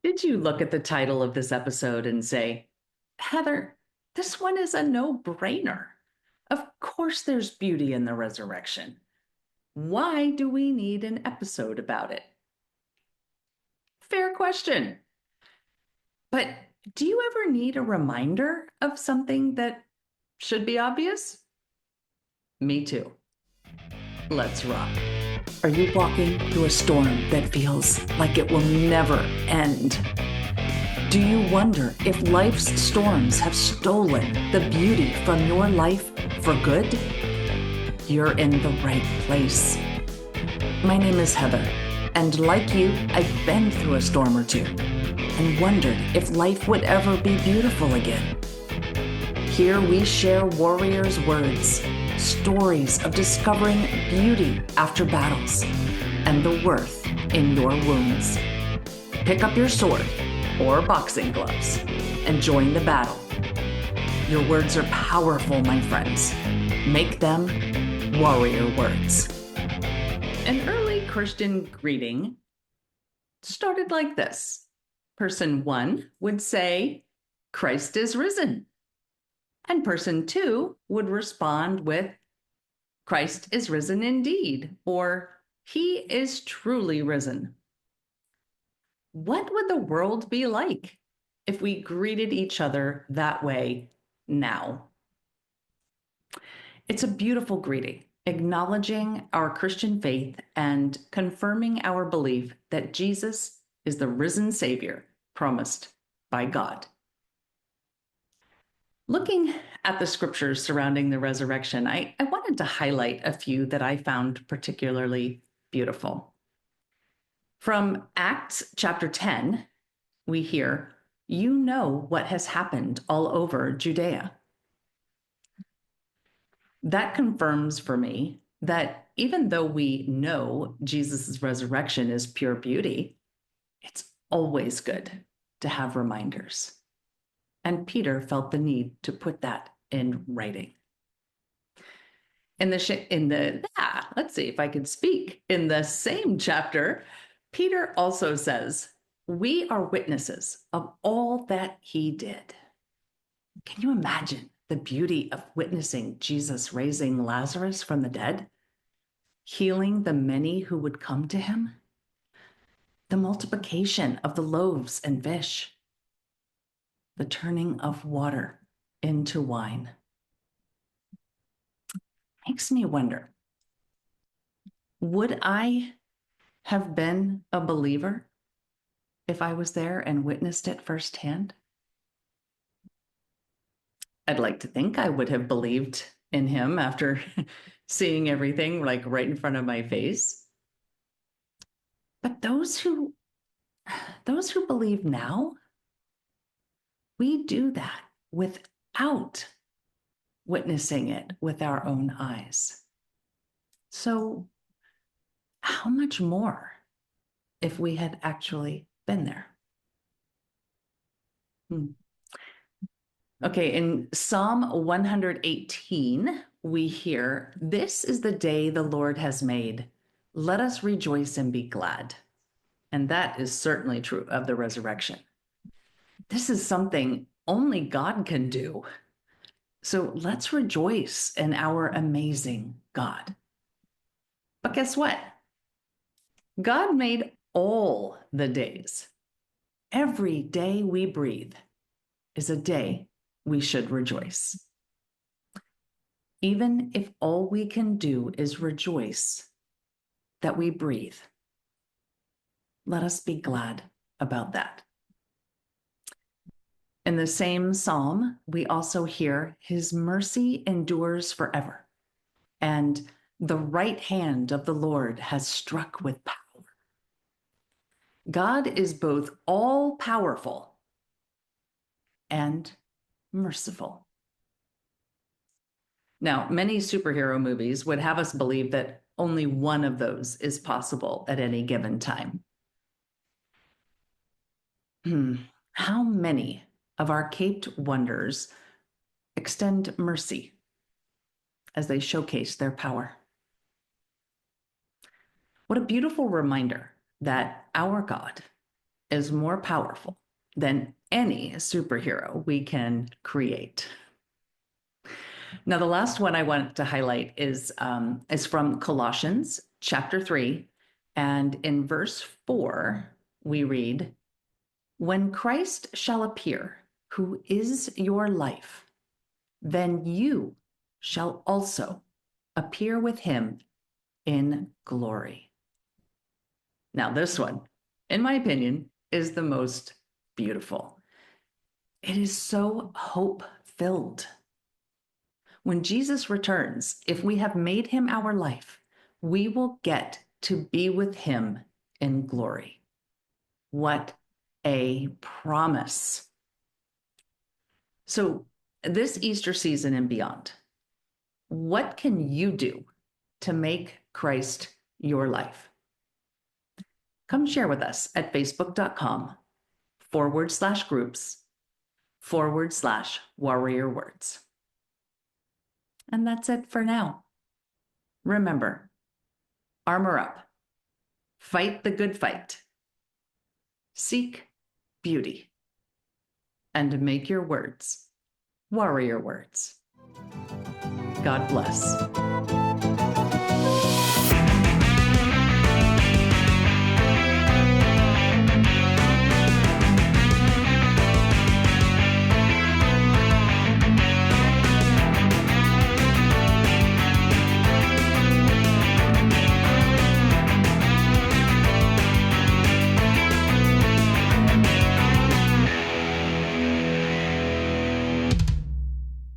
Did you look at the title of this episode and say, Heather, this one is a no-brainer? Of course, there's beauty in the resurrection. Why do we need an episode about it? Fair question. But do you ever need a reminder of something that should be obvious? Me too. Let's rock. Are you walking through a storm that feels like it will never end? Do you wonder if life's storms have stolen the beauty from your life for good? You're in the right place. My name is Heather, and like you, I've been through a storm or two and wondered if life would ever be beautiful again. Here we share warriors' words, stories of discovering beauty after battles, and the worth in your wounds. Pick up your sword or boxing gloves and join the battle. Your words are powerful, my friends. Make them warrior words. An early Christian greeting started like this. Person 1 would say, Christ is risen. And person 2 would respond with, Christ is risen indeed, or he is truly risen. What would the world be like if we greeted each other that way now? It's a beautiful greeting, acknowledging our Christian faith and confirming our belief that Jesus is the risen Savior promised by God. Looking at the scriptures surrounding the resurrection, I wanted to highlight a few that I found particularly beautiful. From Acts chapter 10, we hear, you know what has happened all over Judea. That confirms for me that even though we know Jesus' resurrection is pure beauty, it's always good to have reminders. And Peter felt the need to put that in writing. Let's see if I could speak. In the same chapter, Peter also says, we are witnesses of all that he did. Can you imagine the beauty of witnessing Jesus raising Lazarus from the dead, healing the many who would come to him, the multiplication of the loaves and fish, the turning of water into wine? Makes me wonder, would I have been a believer if I was there and witnessed it firsthand? I'd like to think I would have believed in him after seeing everything like right in front of my face. But those who believe now, we do that without witnessing it with our own eyes. So how much more if we had actually been there? Okay, in Psalm 118, we hear, this is the day the Lord has made. Let us rejoice and be glad. And that is certainly true of the resurrection. This is something only God can do. So let's rejoice in our amazing God. But guess what? God made all the days. Every day we breathe is a day we should rejoice. Even if all we can do is rejoice that we breathe, let us be glad about that. In the same psalm, we also hear his mercy endures forever, and the right hand of the Lord has struck with power. God is both all-powerful and merciful. Now, many superhero movies would have us believe that only one of those is possible at any given time. How many of our caped wonders extend mercy as they showcase their power? What a beautiful reminder that our God is more powerful than any superhero we can create. Now, the last one I want to highlight is from Colossians chapter 3. And in verse 4, we read, "When Christ shall appear, who is your life, then you shall also appear with him in glory." Now, this one, in my opinion, is the most beautiful. It is so hope-filled. When Jesus returns, if we have made him our life, we will get to be with him in glory. What a promise. So, this Easter season and beyond, what can you do to make Christ your life? Come share with us at facebook.com/groups/warrior words. And that's it for now. Remember, armor up, fight the good fight, seek beauty, and make your words warrior words. God bless.